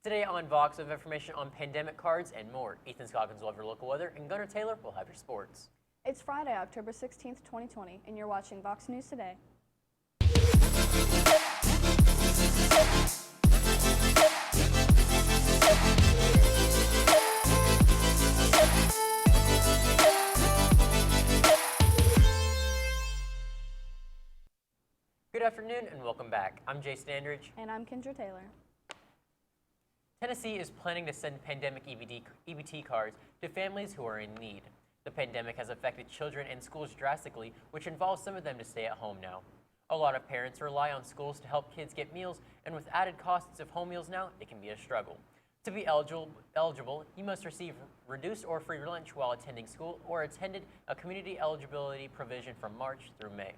Today on Vox, we have information on pandemic cards and more. Ethan Scoggins will have your local weather, and Gunnar Taylor will have your sports. It's Friday, October 16th, 2020, and you're watching Vox News Today. Good afternoon and welcome back. I'm Jay Standridge. And I'm Kendra Taylor. Tennessee is planning to send pandemic EBT cards to families who are in need. The pandemic has affected children and schools drastically, which involves some of them to stay at home now. A lot of parents rely on schools to help kids get meals, and with added costs of home meals now, it can be a struggle. To be eligible, you must receive reduced or free lunch while attending school or attended a community eligibility provision from March through May.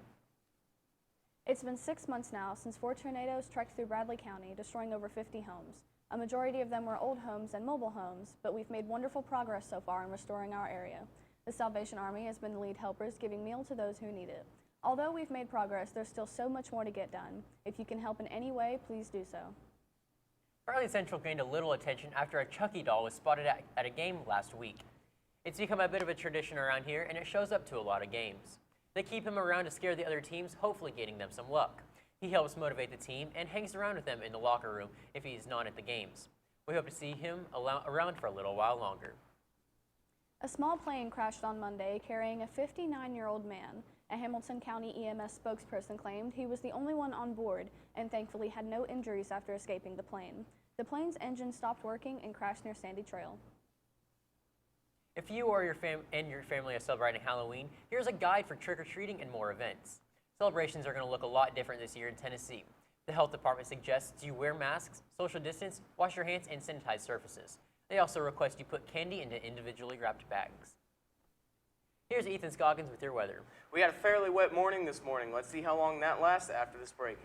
It's been 6 months now since 4 tornadoes trekked through Bradley County, destroying over 50 homes. A majority of them were old homes and mobile homes, but we've made wonderful progress so far in restoring our area. The Salvation Army has been the lead helpers, giving meal to those who need it. Although we've made progress, there's still so much more to get done. If you can help in any way, please do so. Bradley Central gained a little attention after a Chucky doll was spotted at a game last week. It's become a bit of a tradition around here, and it shows up to a lot of games. They keep him around to scare the other teams, hopefully gaining them some luck. He helps motivate the team and hangs around with them in the locker room if he's not at the games. We hope to see him around for a little while longer. A small plane crashed on Monday carrying a 59-year-old man. A Hamilton County EMS spokesperson claimed he was the only one on board and thankfully had no injuries after escaping the plane. The plane's engine stopped working and crashed near Sandy Trail. If you or your family are celebrating Halloween, here's a guide for trick-or-treating and more events. Celebrations are going to look a lot different this year in Tennessee. The health department suggests you wear masks, social distance, wash your hands, and sanitize surfaces. They also request you put candy into individually wrapped bags. Here's Ethan Scoggins with your weather. We had a fairly wet morning this morning. Let's see how long that lasts after this break.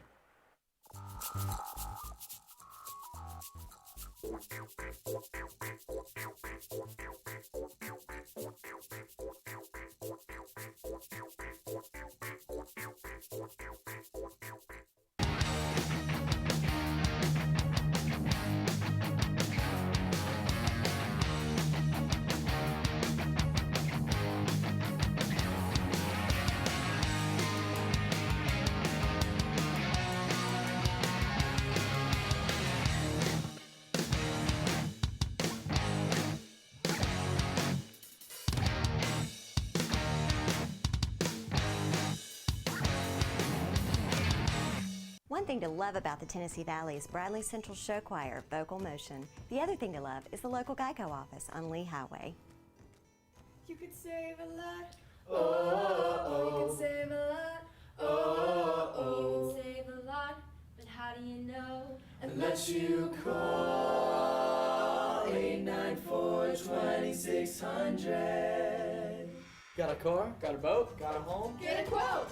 One thing to love about the Tennessee Valley is Bradley Central Show Choir, Vocal Motion. The other thing to love is the local Geico office on Lee Highway. You could save a lot. Oh, you could save a lot. Oh, you could save a lot. But how do you know? Unless you call 894-2600. Got a car? Got a boat? Got a home? Get a quote.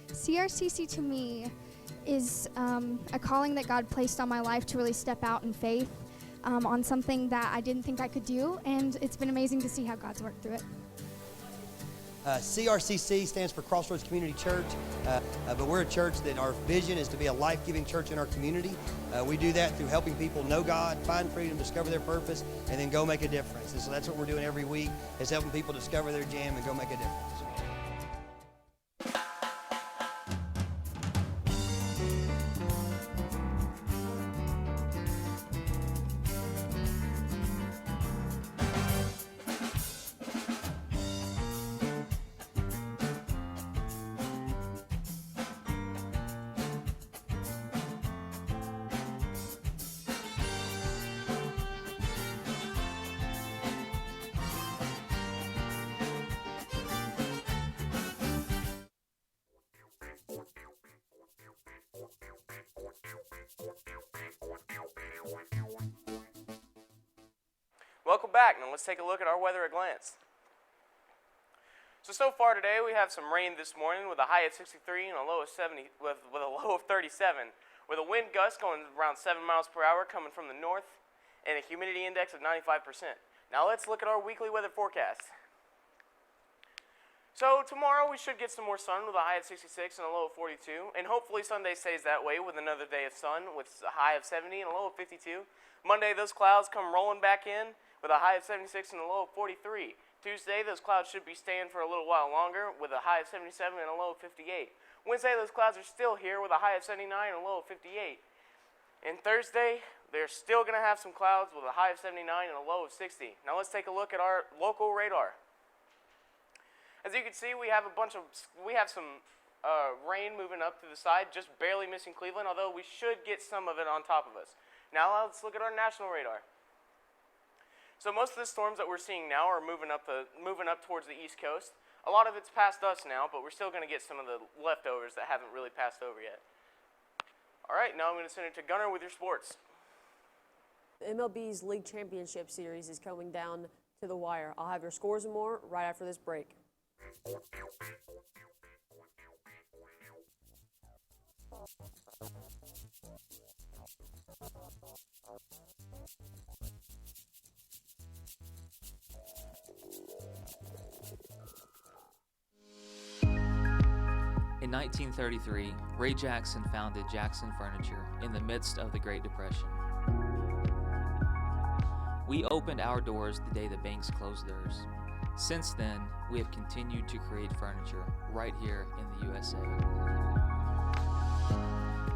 CRCC to me is a calling that God placed on my life to really step out in faith on something that I didn't think I could do, and it's been amazing to see how God's worked through it. CRCC stands for Crossroads Community Church, but we're a church that our vision is to be a life-giving church in our community. We do that through helping people know God, find freedom, discover their purpose, and then go make a difference. And so that's what we're doing every week, is helping people discover their jam and go make a difference. Welcome back. Now let's take a look at our weather at a glance. So far today we have some rain this morning with a high of 63 and a low of 70 with a low of 37, with a wind gust going around 7 miles per hour coming from the north and a humidity index of 95%. Now let's look at our weekly weather forecast. So tomorrow we should get some more sun with a high of 66 and a low of 42, and hopefully Sunday stays that way with another day of sun with a high of 70 and a low of 52. Monday those clouds come rolling back in with a high of 76 and a low of 43. Tuesday those clouds should be staying for a little while longer with a high of 77 and a low of 58. Wednesday those clouds are still here with a high of 79 and a low of 58. And Thursday they're still going to have some clouds with a high of 79 and a low of 60. Now let's take a look at our local radar. As you can see, we have some rain moving up to the side, just barely missing Cleveland, although we should get some of it on top of us. Now let's look at our national radar. So most of the storms that we're seeing now are moving up towards the East Coast. A lot of it's past us now, but we're still going to get some of the leftovers that haven't really passed over yet. All right, now I'm going to send it to Gunnar with your sports. The MLB's League Championship Series is coming down to the wire. I'll have your scores and more right after this break. In 1933, Ray Jackson founded Jackson Furniture in the midst of the Great Depression. We opened our doors the day the banks closed theirs. Since then, we have continued to create furniture right here in the USA.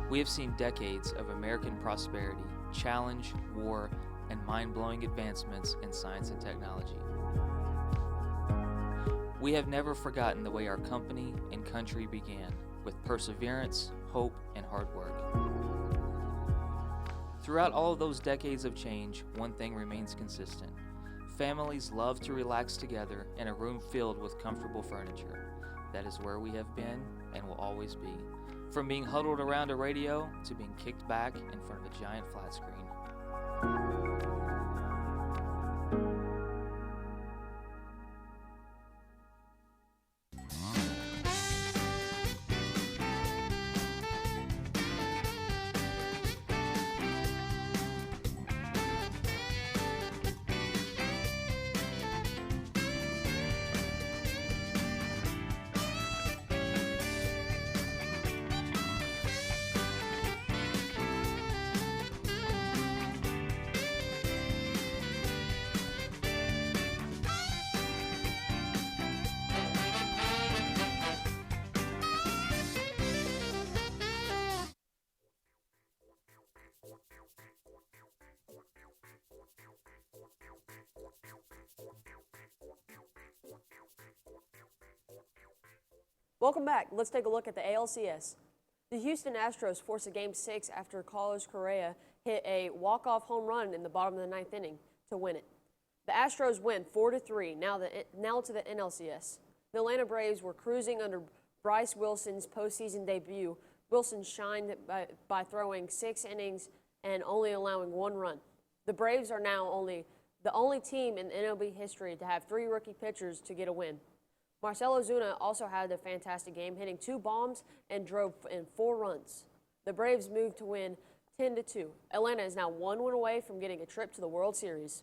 We have seen decades of American prosperity, challenge, war, and mind-blowing advancements in science and technology. We have never forgotten the way our company and country began, with perseverance, hope, and hard work. Throughout all of those decades of change, one thing remains consistent. Families love to relax together in a room filled with comfortable furniture. That is where we have been and will always be. From being huddled around a radio to being kicked back in front of a giant flat screen. Welcome back. Let's take a look at the ALCS. The Houston Astros forced a Game 6 after Carlos Correa hit a walk-off home run in the bottom of the ninth inning to win it. The Astros win 4-3, now to the NLCS. The Atlanta Braves were cruising under Bryce Wilson's postseason debut. Wilson shined by throwing 6 innings and only allowing 1 run. The Braves are now the only team in MLB history to have 3 rookie pitchers to get a win. Marcell Ozuna also had a fantastic game, hitting 2 bombs and drove in 4 runs. The Braves moved to win 10-2. Atlanta is now 1 win away from getting a trip to the World Series.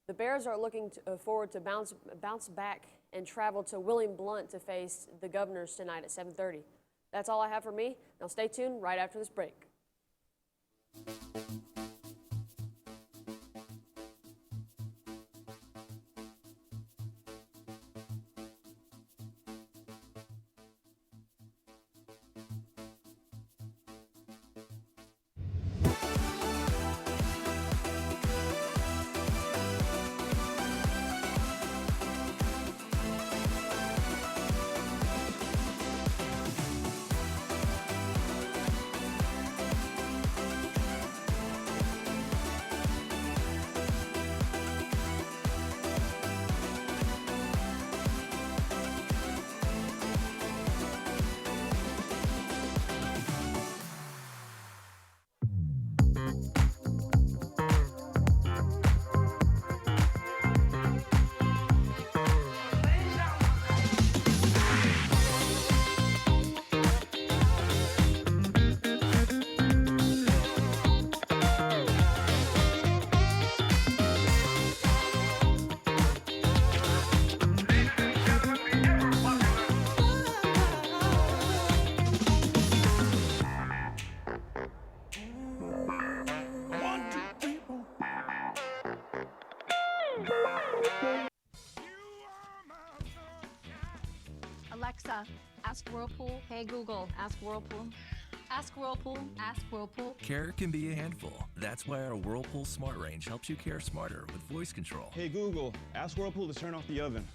The Bears are looking forward to bounce back and travel to William Blunt to face the Governors tonight at 7:30. That's all I have for me. Now stay tuned right after this break. Alexa, ask Whirlpool. Hey Google, ask Whirlpool. Ask Whirlpool. Ask Whirlpool. Care can be a handful. That's why our Whirlpool Smart Range helps you care smarter with voice control. Hey Google, ask Whirlpool to turn off the oven.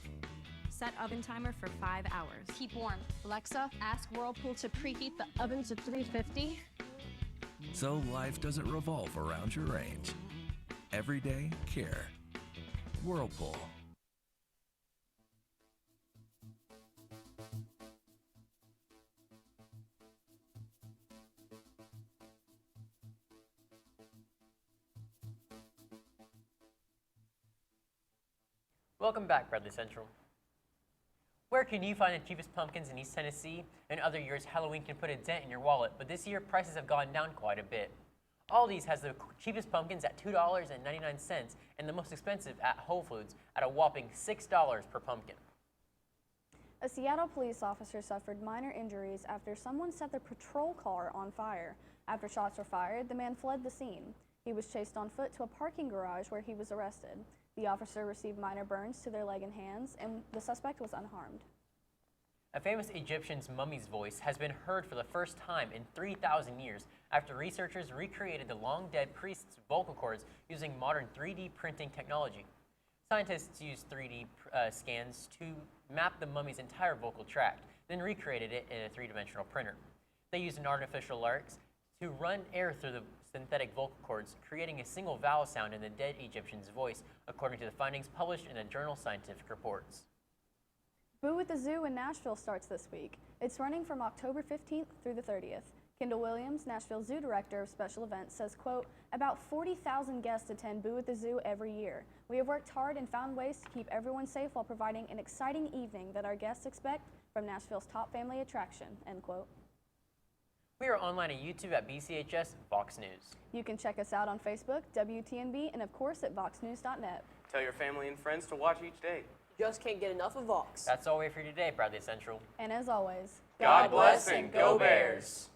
Set oven timer for 5 hours. Keep warm. Alexa, ask Whirlpool to preheat the oven to 350. So life doesn't revolve around your range. Everyday care. Whirlpool. Welcome back, Bradley Central. Where can you find the cheapest pumpkins in East Tennessee? In other years, Halloween can put a dent in your wallet, but this year prices have gone down quite a bit. Aldi's has the cheapest pumpkins at $2.99 and the most expensive at Whole Foods at a whopping $6 per pumpkin. A Seattle police officer suffered minor injuries after someone set their patrol car on fire. After shots were fired, the man fled the scene. He was chased on foot to a parking garage where he was arrested. The officer received minor burns to their leg and hands, and the suspect was unharmed. A famous Egyptian's mummy's voice has been heard for the first time in 3,000 years after researchers recreated the long-dead priest's vocal cords using modern 3D printing technology. Scientists used 3D scans to map the mummy's entire vocal tract, then recreated it in a three-dimensional printer. They used an artificial larynx to run air through the synthetic vocal cords, creating a single vowel sound in the dead Egyptian's voice, according to the findings published in the journal Scientific Reports. Boo at the Zoo in Nashville starts this week. It's running from October 15th through the 30th. Kendall Williams, Nashville Zoo Director of Special Events, says, quote, about 40,000 guests attend Boo at the Zoo every year. We have worked hard and found ways to keep everyone safe while providing an exciting evening that our guests expect from Nashville's top family attraction, end quote. We are online at YouTube at BCHS VOX News. You can check us out on Facebook, WTNB, and of course at voxnews.net. Tell your family and friends to watch each day. Just can't get enough of Vox. That's all we have for you today, Bradley Central. And as always, God bless and go Bears.